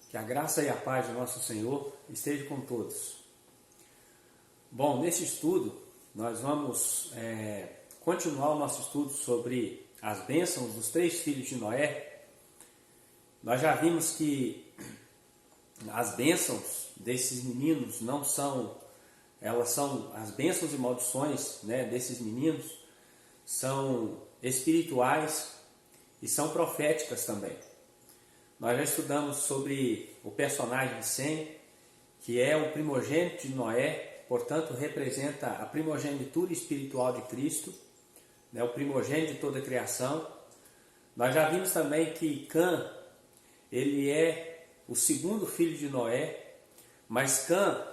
Que a graça e a paz do nosso Senhor esteja com todos. Bom, nesse estudo nós vamos continuar o nosso estudo sobre as bênçãos dos 3 filhos de Noé. Nós já vimos que as bênçãos desses meninos não são, elas são as bênçãos e maldições, desses meninos, são espirituais e são proféticas também. Nós já estudamos sobre o personagem de Sem, que é o primogênito de Noé, portanto representa a primogenitura espiritual de Cristo, o primogênito de toda a criação. Nós já vimos também que Cã, ele é o segundo filho de Noé, mas Cã,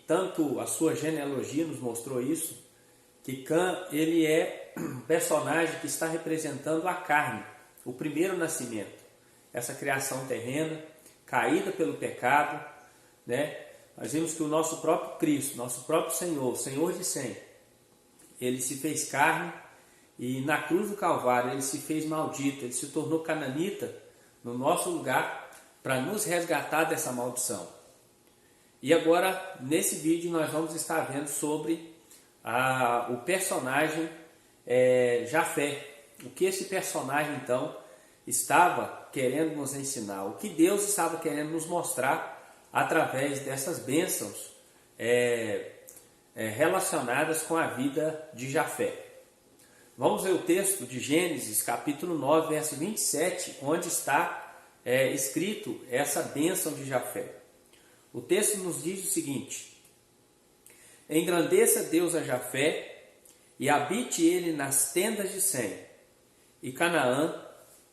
tanto a sua genealogia nos mostrou isso, que Cã, ele é um personagem que está representando a carne, o primeiro nascimento. Essa criação terrena, caída pelo pecado, Nós vimos que o nosso próprio Cristo, nosso próprio Senhor, o Senhor de Sem, ele se fez carne e na cruz do Calvário ele se fez maldito, ele se tornou cananita no nosso lugar para nos resgatar dessa maldição. E agora, nesse vídeo, nós vamos estar vendo sobre o personagem Jafé. O que esse personagem, então, estava querendo nos ensinar, o que Deus estava querendo nos mostrar através dessas bênçãos relacionadas com a vida de Jafé. Vamos ver o texto de Gênesis, capítulo 9, verso 27, onde está escrito essa bênção de Jafé. O texto nos diz o seguinte: engrandeça Deus a Jafé e habite ele nas tendas de Sem, e Canaã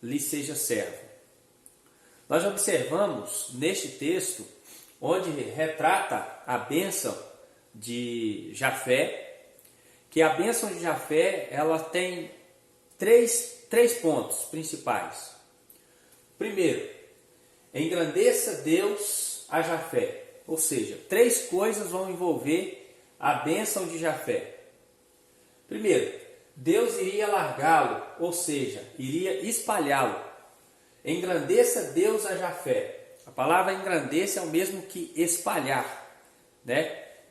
lhe seja servo. Nós observamos neste texto, onde retrata a bênção de Jafé, que a bênção de Jafé ela tem três pontos principais. Primeiro, engrandeça Deus a Jafé, ou seja, 3 coisas vão envolver a bênção de Jafé. Primeiro, Deus iria largá-lo, ou seja, iria espalhá-lo. Engrandeça Deus a Jafé. A palavra engrandeça é o mesmo que espalhar,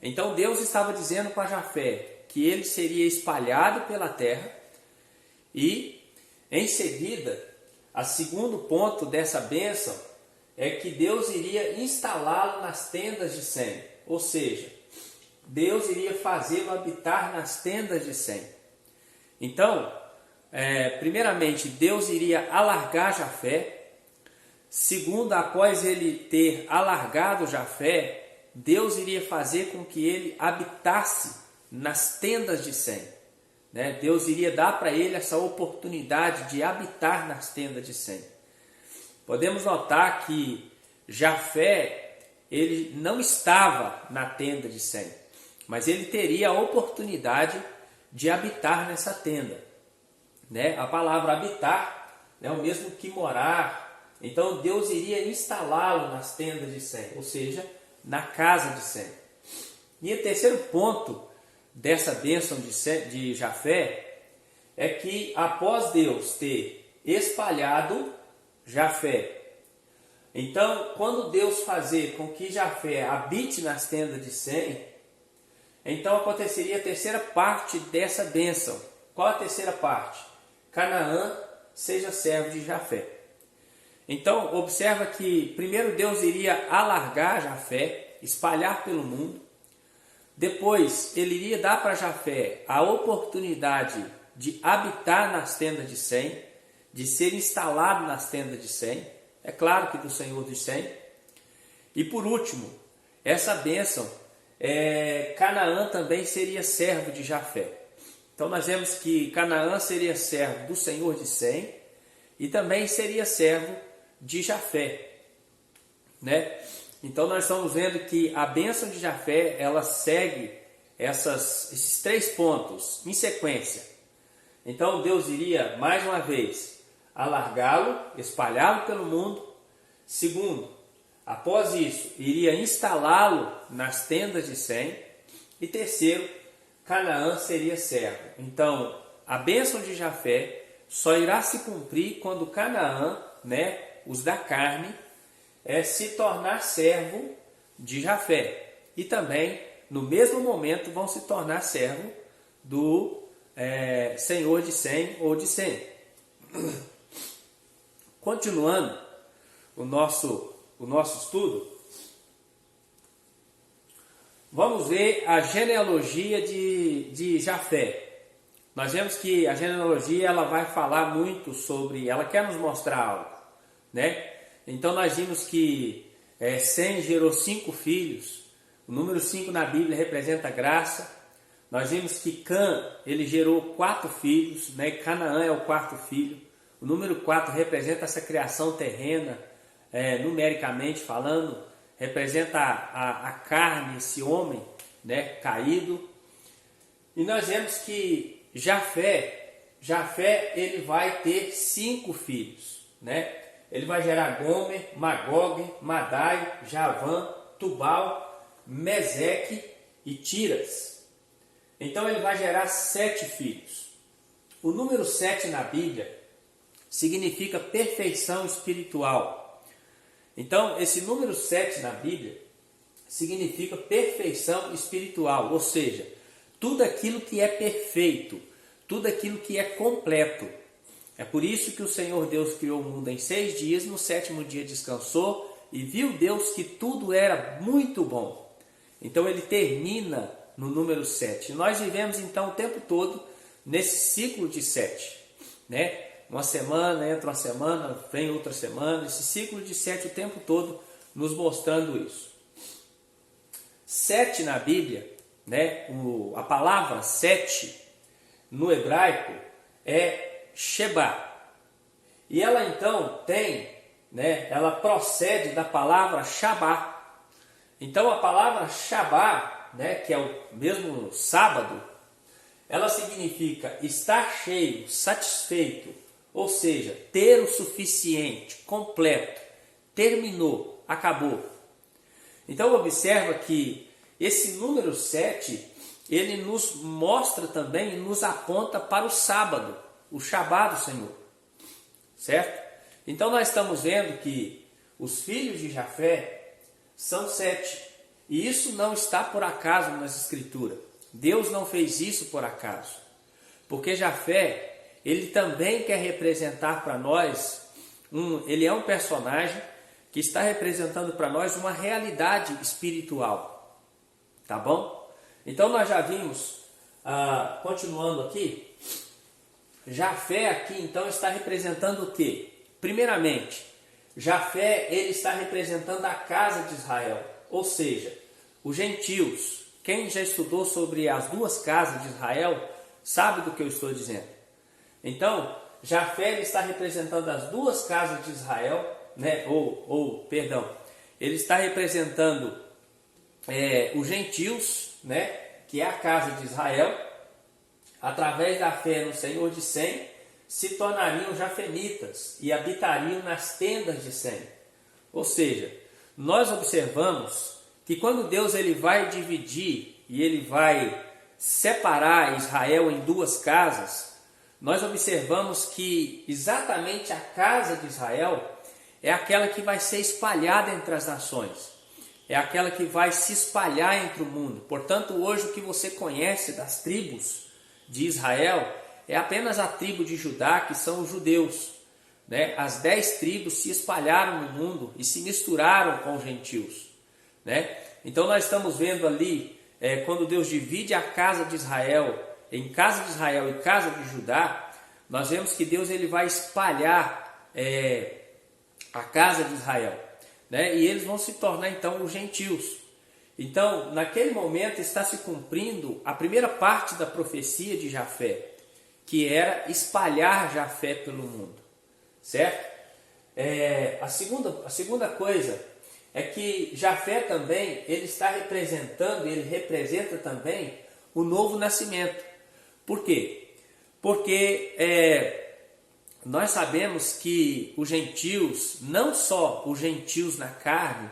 Então Deus estava dizendo para Jafé que ele seria espalhado pela terra e, em seguida, o segundo ponto dessa bênção é que Deus iria instalá-lo nas tendas de Sem, ou seja, Deus iria fazê-lo habitar nas tendas de Sem. Então, primeiramente, Deus iria alargar Jafé. Segundo, após ele ter alargado Jafé, Deus iria fazer com que ele habitasse nas tendas de Sem. Deus iria dar para ele essa oportunidade de habitar nas tendas de Sem. Podemos notar que Jafé, ele não estava na tenda de Sem, mas ele teria a oportunidade de habitar nessa tenda. A palavra habitar é o mesmo que morar. Então Deus iria instalá-lo nas tendas de Sem, ou seja, na casa de Sem. E o terceiro ponto dessa bênção de Jafé é que após Deus ter espalhado Jafé, então quando Deus fazer com que Jafé habite nas tendas de Sem, então aconteceria a terceira parte dessa bênção. Qual a terceira parte? Canaã seja servo de Jafé. Então observa que primeiro Deus iria alargar Jafé, espalhar pelo mundo. Depois ele iria dar para Jafé a oportunidade de habitar nas tendas de Sem, de ser instalado nas tendas de Sem, é claro que do Senhor de Sem. E por último, essa bênção, Canaã também seria servo de Jafé. Então nós vemos que Canaã seria servo do Senhor de Sem e também seria servo de Jafé. Então nós estamos vendo que a bênção de Jafé, ela segue esses 3 pontos em sequência. Então Deus iria, mais uma vez, alargá-lo, espalhá-lo pelo mundo. Segundo, após isso, iria instalá-lo nas tendas de Sem. E terceiro, Canaã seria servo. Então, a bênção de Jafé só irá se cumprir quando Canaã, os da carne, se tornar servo de Jafé. E também, no mesmo momento, vão se tornar servo do senhor de Sem ou de Sem. Continuando o nosso estudo, vamos ver a genealogia de Jafé. Nós vemos que a genealogia ela vai falar muito sobre, ela quer nos mostrar algo, né? Então nós vimos que Sem gerou 5 filhos, o número 5 na Bíblia representa graça. Nós vimos que Cã, ele gerou 4 filhos, né? Canaã é o 4º filho. O número 4 representa essa criação terrena, numericamente falando, representa a carne, esse homem, né, caído. E nós vemos que Jafé ele vai ter 5 filhos, né? Ele vai gerar Gomer, Magog, Madai, Javã, Tubal, Meseque e Tiras. Então ele vai gerar 7 filhos. O número 7 na Bíblia significa perfeição espiritual. Então esse número 7 na Bíblia significa perfeição espiritual, ou seja, tudo aquilo que é perfeito, tudo aquilo que é completo. É por isso que o Senhor Deus criou o mundo em 6 dias, no 7º dia descansou e viu Deus que tudo era muito bom. Então ele termina no número 7. Nós vivemos então o tempo todo nesse ciclo de 7, né? Uma semana, entra uma semana, vem outra semana, esse ciclo de 7 o tempo todo nos mostrando isso. 7 na Bíblia, né? A palavra 7 no hebraico é Sheba. E ela então tem, né? Ela procede da palavra Shabá. Então a palavra Shabá, né? Que é o mesmo sábado, ela significa estar cheio, satisfeito, ou seja, ter o suficiente, completo, terminou, acabou. Então observa que esse número 7, ele nos mostra também, nos aponta para o sábado, o Shabá do Senhor, certo? Então nós estamos vendo que os filhos de Jafé são 7, e isso não está por acaso nas Escrituras. Deus não fez isso por acaso, porque Jafé, ele também quer representar para nós, ele é um personagem que está representando para nós uma realidade espiritual, tá bom? Então nós já vimos, continuando aqui, Jafé aqui então está representando o quê? Primeiramente, Jafé ele está representando a casa de Israel, ou seja, os gentios. Quem já estudou sobre as 2 casas de Israel sabe do que eu estou dizendo. Então, Jafé ele está representando as 2 casas de Israel, né? Ele está representando os gentios, né? Que é a casa de Israel. Através da fé no Senhor de Sem, se tornariam jafenitas e habitariam nas tendas de Sem. Ou seja, nós observamos que quando Deus ele vai dividir e ele vai separar Israel em 2 casas, nós observamos que exatamente a casa de Israel é aquela que vai ser espalhada entre as nações, é aquela que vai se espalhar entre o mundo. Portanto, hoje o que você conhece das tribos de Israel é apenas a tribo de Judá, que são os judeus, né? As 10 tribos se espalharam no mundo e se misturaram com os gentios, né? Então nós estamos vendo ali, quando Deus divide a casa de Israel em casa de Israel e casa de Judá, nós vemos que Deus ele vai espalhar a casa de Israel, né? E eles vão se tornar então os gentios. Então, naquele momento está se cumprindo a primeira parte da profecia de Jafé, que era espalhar Jafé pelo mundo, certo? A segunda coisa é que Jafé também, ele representa também o novo nascimento. Por quê? Porque nós sabemos que os gentios, não só os gentios na carne,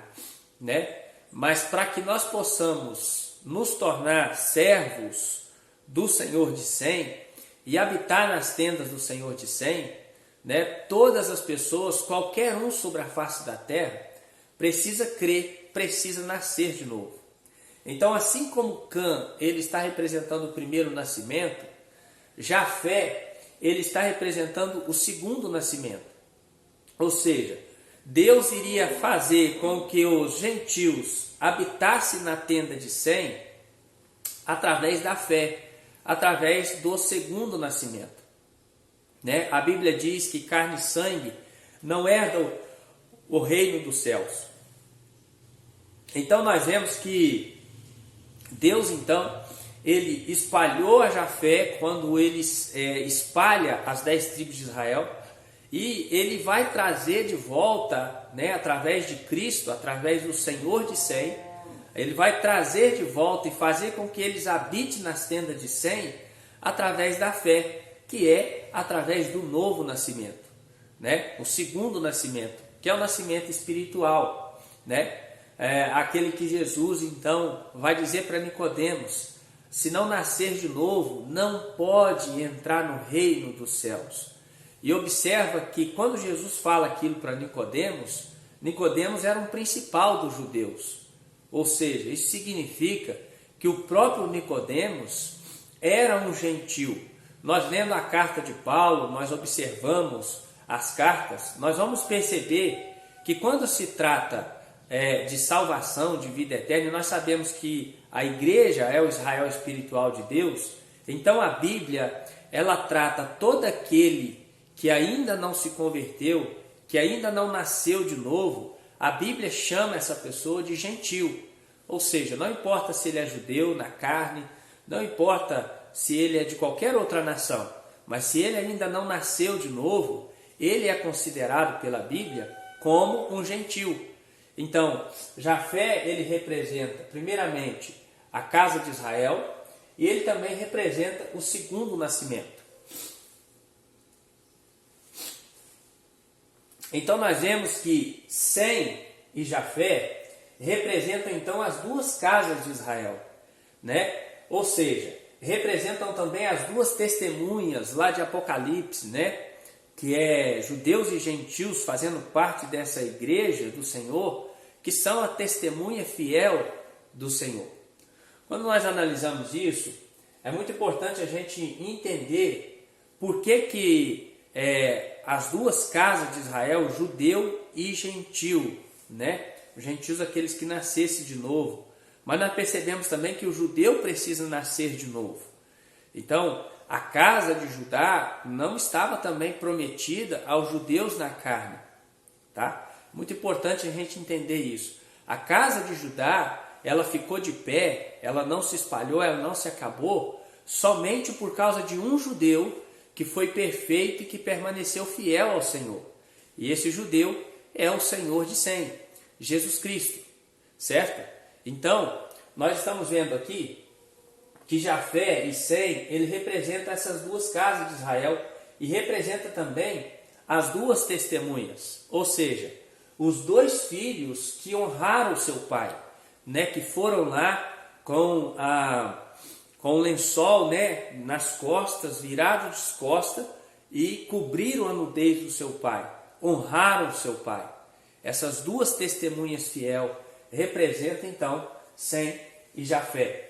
né? Mas para que nós possamos nos tornar servos do Senhor de Sem e habitar nas tendas do Senhor de Sem, né, todas as pessoas, qualquer um sobre a face da terra, precisa crer, precisa nascer de novo. Então, assim como Cã, ele está representando o primeiro nascimento, Jafé, ele está representando o segundo nascimento. Ou seja, Deus iria fazer com que os gentios habitassem na tenda de Sem através da fé, através do segundo nascimento. Né? A Bíblia diz que carne e sangue não herdam o reino dos céus. Então nós vemos que Deus, então, ele espalhou a Jafé quando ele espalha as 10 tribos de Israel, e ele vai trazer de volta, né, através de Cristo, através do Senhor de Sem, ele vai trazer de volta e fazer com que eles habitem nas tendas de Sem através da fé, que é através do novo nascimento, né? O segundo nascimento, que é o nascimento espiritual, né? Aquele que Jesus então vai dizer para Nicodemos: se não nascer de novo, não pode entrar no reino dos céus. E observa que quando Jesus fala aquilo para Nicodemos, Nicodemos era um principal dos judeus. Ou seja, isso significa que o próprio Nicodemos era um gentil. Nós lendo a carta de Paulo, nós observamos as cartas, nós vamos perceber que quando se trata de salvação, de vida eterna, nós sabemos que a igreja é o Israel espiritual de Deus. Então a Bíblia, ela trata todo aquele que ainda não se converteu, que ainda não nasceu de novo, a Bíblia chama essa pessoa de gentil. Ou seja, não importa se ele é judeu na carne, não importa se ele é de qualquer outra nação, mas se ele ainda não nasceu de novo, ele é considerado pela Bíblia como um gentil. Então, Jafé, ele representa primeiramente a casa de Israel, e ele também representa o segundo nascimento. Então nós vemos que Sem e Jafé representam então as duas casas de Israel, né? Ou seja, representam também as duas testemunhas lá de Apocalipse, né? Que é judeus e gentios fazendo parte dessa igreja do Senhor, que são a testemunha fiel do Senhor. Quando nós analisamos isso, é muito importante a gente entender por que as duas casas de Israel, judeu e gentil, né? Os gentios, aqueles que nascessem de novo. Mas nós percebemos também que o judeu precisa nascer de novo. Então, a casa de Judá não estava também prometida aos judeus na carne, tá? Muito importante a gente entender isso. A casa de Judá, ela ficou de pé, ela não se espalhou, ela não se acabou, somente por causa de um judeu que foi perfeito e que permaneceu fiel ao Senhor. E esse judeu é o Senhor de Sem, Jesus Cristo, certo? Então, nós estamos vendo aqui que Jafé e Sem, ele representa essas duas casas de Israel e representa também as duas testemunhas, ou seja, os dois filhos que honraram seu pai, né, que foram lá com o lençol, né, nas costas, virado de costas, e cobriram a nudez do seu pai, honraram seu pai. Essas duas testemunhas fiel representam então Sem e Jafé.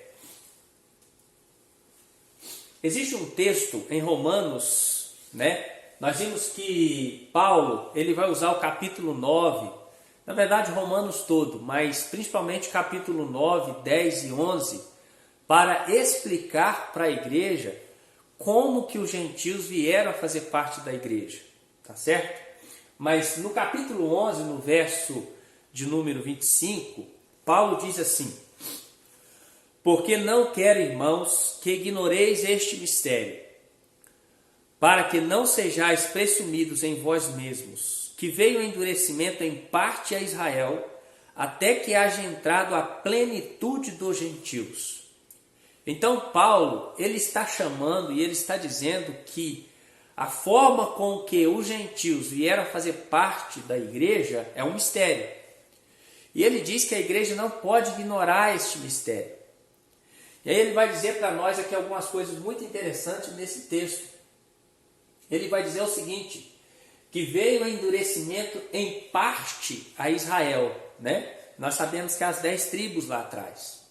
Existe um texto em Romanos, né? Nós vimos que Paulo, ele vai usar o capítulo 9, na verdade Romanos todo, mas principalmente capítulo 9, 10 e 11, para explicar para a igreja como que os gentios vieram a fazer parte da igreja, tá certo? Mas no capítulo 11, no verso de número 25, Paulo diz assim: porque não quero, irmãos, que ignoreis este mistério, para que não sejais presumidos em vós mesmos, que veio o endurecimento em parte a Israel, até que haja entrado a plenitude dos gentios. Então Paulo, ele está chamando e ele está dizendo que a forma com que os gentios vieram a fazer parte da igreja é um mistério. E ele diz que a igreja não pode ignorar este mistério. E aí ele vai dizer para nós aqui algumas coisas muito interessantes nesse texto. Ele vai dizer o seguinte, que veio endurecimento em parte a Israel, né? Nós sabemos que as 10 tribos lá atrás,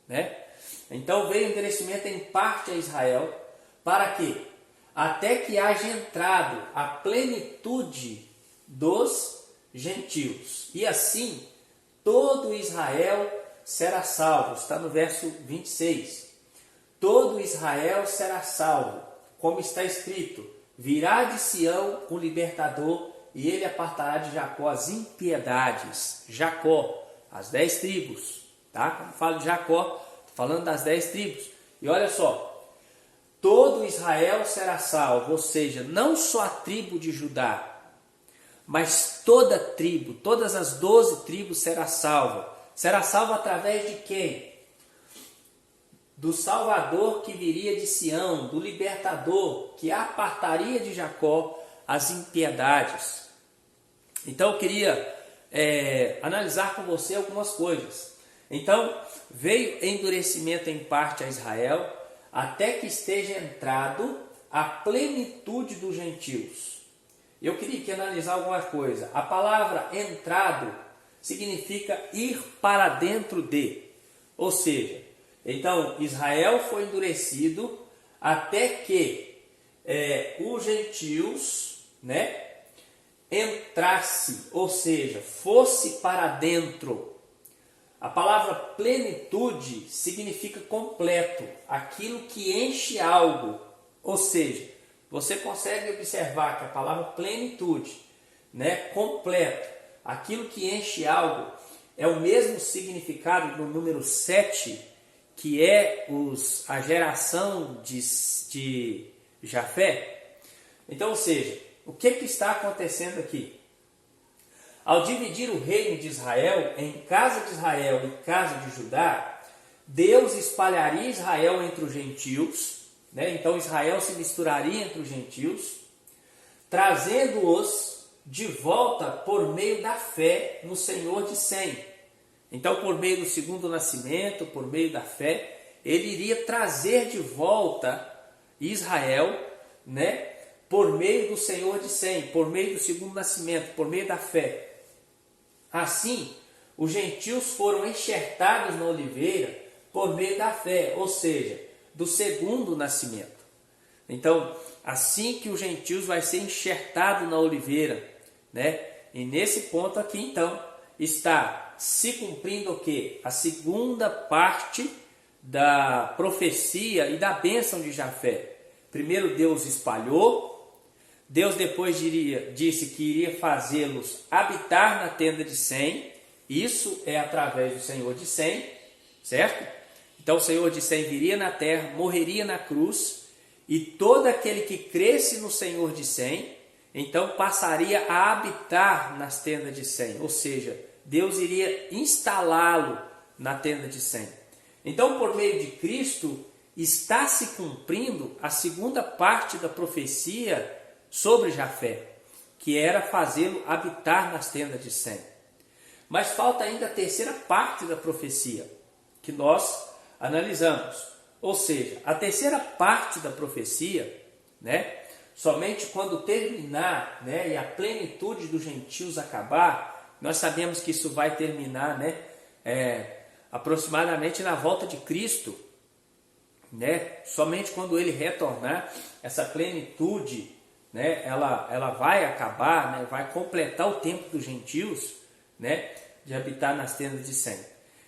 né? Então veio endurecimento em parte a Israel, para quê? Até que haja entrado a plenitude dos gentios. E assim, todo Israel será salvo. Está no verso 26. Todo Israel será salvo, como está escrito: virá de Sião o libertador, e ele apartará de Jacó as impiedades. Jacó, as 10 tribos, tá? Quando falo de Jacó, estou falando das 10 tribos. E olha só, todo Israel será salvo, ou seja, não só a tribo de Judá, mas toda a tribo, todas as 12 tribos será salva. Será salva através de quem? Do Salvador que viria de Sião, do libertador que apartaria de Jacó as impiedades. Então eu queria analisar com você algumas coisas. Então veio endurecimento em parte a Israel, até que esteja entrado a plenitude dos gentios. Eu queria aqui analisar alguma coisa. A palavra entrado significa ir para dentro de, ou seja, então Israel foi endurecido até que os gentios, né, entrasse, ou seja, fosse para dentro. A palavra plenitude significa completo, aquilo que enche algo. Ou seja, você consegue observar que a palavra plenitude, né, completo, aquilo que enche algo, é o mesmo significado do número 7, que é a geração de Jafé. Então, ou seja, o que está acontecendo aqui? Ao dividir o reino de Israel em casa de Israel e casa de Judá, Deus espalharia Israel entre os gentios, né? Então Israel se misturaria entre os gentios, trazendo-os de volta por meio da fé no Senhor de Sem. Então, por meio do segundo nascimento, por meio da fé, ele iria trazer de volta Israel, né? Por meio do Senhor de Sem, por meio do segundo nascimento, por meio da fé. Assim, os gentios foram enxertados na oliveira por meio da fé, ou seja, do segundo nascimento. Então, assim que os gentios vai ser enxertado na oliveira, né? E nesse ponto aqui, então, está se cumprindo o quê? A segunda parte da profecia e da bênção de Jafé. Primeiro Deus espalhou, Deus depois disse que iria fazê-los habitar na tenda de Sem. Isso é através do Senhor de Sem, certo? Então o Senhor de Sem viria na terra, morreria na cruz, e todo aquele que cresce no Senhor de Sem, então passaria a habitar nas tendas de Sem, ou seja, Deus iria instalá-lo na tenda de Sem. Então, por meio de Cristo, está se cumprindo a segunda parte da profecia sobre Jafé, que era fazê-lo habitar nas tendas de Sem. Mas falta ainda a terceira parte da profecia, que nós analisamos. Ou seja, a terceira parte da profecia, né, somente quando terminar, né, e a plenitude dos gentios acabar, nós sabemos que isso vai terminar, né, aproximadamente na volta de Cristo, né, somente quando ele retornar, essa plenitude, né, ela vai acabar, né, vai completar o tempo dos gentios, né, de habitar nas tendas de Sem.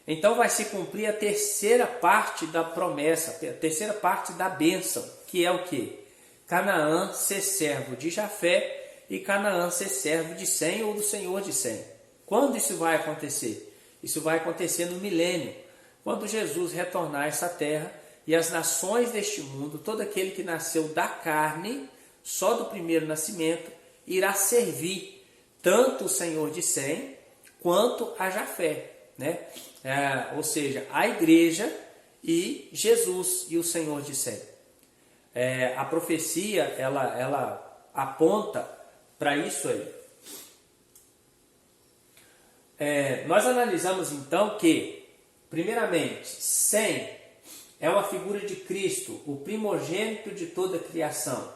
Então vai se cumprir a terceira parte da promessa, a terceira parte da bênção, que é o quê? Canaã ser servo de Jafé e Canaã ser servo de Sem ou do Senhor de Sem. Quando isso vai acontecer? Isso vai acontecer no milênio, quando Jesus retornar a essa terra e as nações deste mundo, todo aquele que nasceu da carne, só do primeiro nascimento, irá servir tanto o Senhor de Sem quanto a Jafé, né? Ou seja, a igreja e Jesus e o Senhor de Sem. A profecia ela aponta para isso aí. Nós analisamos então que, primeiramente, Sem é uma figura de Cristo, o primogênito de toda a criação.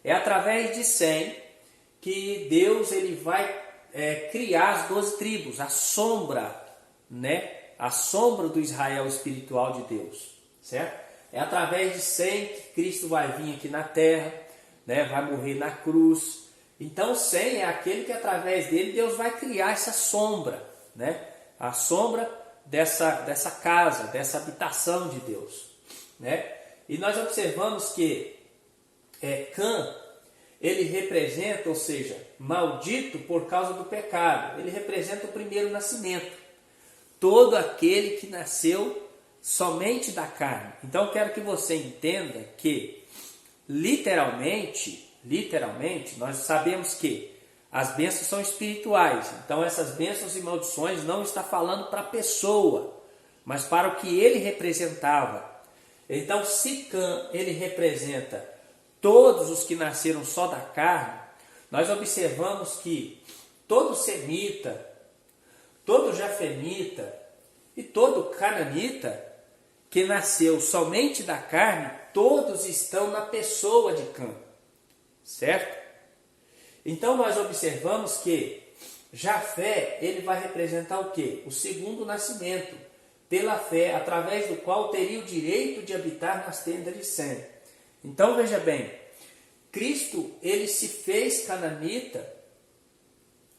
É através de Sem que Deus ele vai criar as 12 tribos, a sombra, né? A sombra do Israel espiritual de Deus, certo? É através de Sem que Cristo vai vir aqui na terra, né? Vai morrer na cruz. Então Sem é aquele que através dele Deus vai criar essa sombra, né? A sombra dessa casa, dessa habitação de Deus, né? E nós observamos que Cã, ele representa, ou seja, maldito por causa do pecado. Ele representa o primeiro nascimento. Todo aquele que nasceu somente da carne. Então eu quero que você entenda que, literalmente, nós sabemos que as bênçãos são espirituais. Então essas bênçãos e maldições não está falando para a pessoa, mas para o que ele representava. Então se Cã, ele representa todos os que nasceram só da carne, nós observamos que todo semita, todo jafenita e todo cananita que nasceu somente da carne, todos estão na pessoa de Cã, certo? Então nós observamos que Jafé, ele vai representar o quê? O segundo nascimento, pela fé, através do qual teria o direito de habitar nas tendas de Sem. Então veja bem, Cristo ele se fez cananita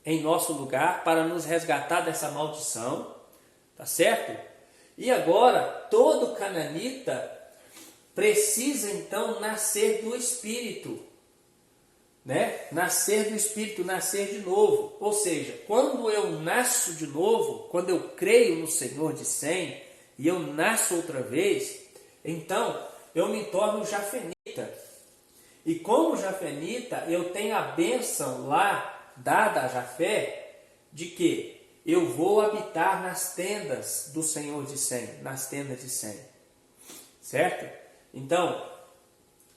em nosso lugar para nos resgatar dessa maldição, tá certo? E agora todo cananita precisa então nascer do Espírito, né? Nascer do Espírito, nascer de novo. Ou seja, quando eu nasço de novo, quando eu creio no Senhor de Sem e eu nasço outra vez, então eu me torno jafenita. E como jafenita, eu tenho a bênção lá, dada a Jafé, de que eu vou habitar nas tendas do Senhor de Sem, nas tendas de Sem. Certo? Então,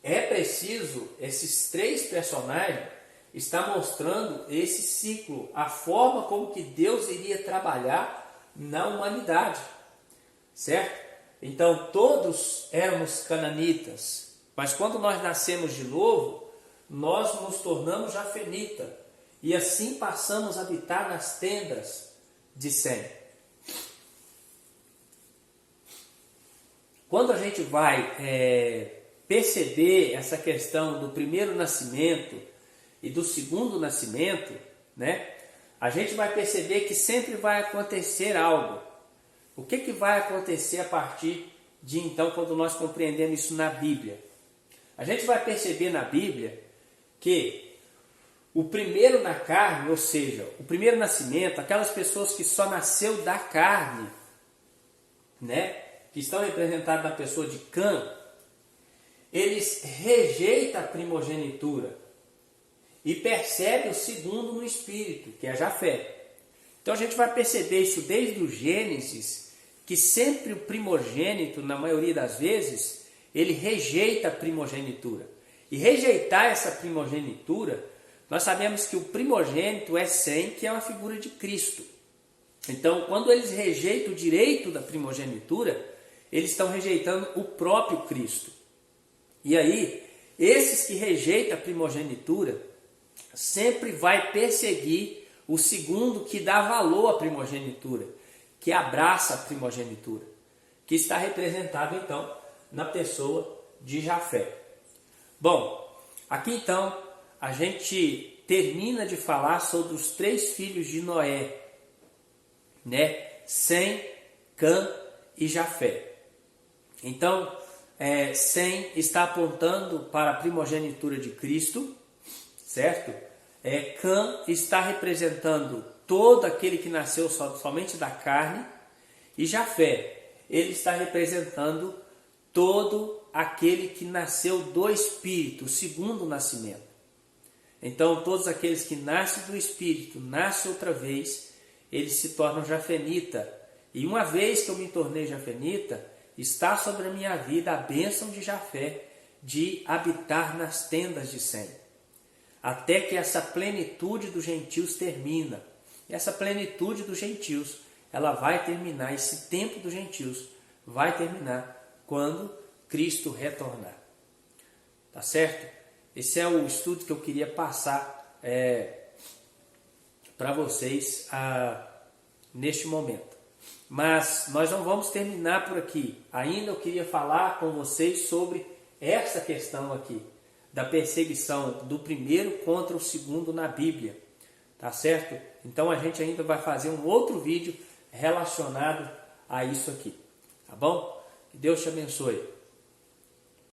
é preciso, esses três personagens estão mostrando esse ciclo, a forma como que Deus iria trabalhar na humanidade. Certo? Então, todos éramos cananitas, mas quando nós nascemos de novo, nós nos tornamos jafenita e assim passamos a habitar nas tendas de Sem. Quando a gente vai perceber essa questão do primeiro nascimento e do segundo nascimento, né, a gente vai perceber que sempre vai acontecer algo. O que vai acontecer a partir de então, quando nós compreendemos isso na Bíblia? A gente vai perceber na Bíblia que o primeiro na carne, ou seja, o primeiro nascimento, aquelas pessoas que só nasceu da carne, né, que estão representadas na pessoa de Cã, eles rejeitam a primogenitura e percebem o segundo no Espírito, que é Jafé. Então a gente vai perceber isso desde o Gênesis, que sempre o primogênito, na maioria das vezes, ele rejeita a primogenitura. E rejeitar essa primogenitura, nós sabemos que o primogênito é Sem, que é uma figura de Cristo. Então, quando eles rejeitam o direito da primogenitura, eles estão rejeitando o próprio Cristo. E aí, esses que rejeitam a primogenitura, sempre vai perseguir o segundo que dá valor à primogenitura, que abraça a primogenitura, que está representado então na pessoa de Jafé. Bom, aqui então a gente termina de falar sobre os três filhos de Noé, né? Sem, Cã e Jafé. Então, Sem está apontando para a primogenitura de Cristo, certo? Cã está representando todo aquele que nasceu somente da carne, e Jafé, ele está representando todo aquele que nasceu do Espírito, o segundo nascimento. Então, todos aqueles que nascem do Espírito, nascem outra vez, eles se tornam jafenita. E uma vez que eu me tornei jafenita, está sobre a minha vida a bênção de Jafé de habitar nas tendas de Sem, até que essa plenitude dos gentios termina. E essa plenitude dos gentios, ela vai terminar, esse tempo dos gentios vai terminar quando Cristo retornar. Tá certo? Esse é o estudo que eu queria passar para vocês neste momento. Mas nós não vamos terminar por aqui. Ainda eu queria falar com vocês sobre essa questão aqui, da perseguição do primeiro contra o segundo na Bíblia. Tá certo? Então a gente ainda vai fazer um outro vídeo relacionado a isso aqui. Tá bom? Que Deus te abençoe.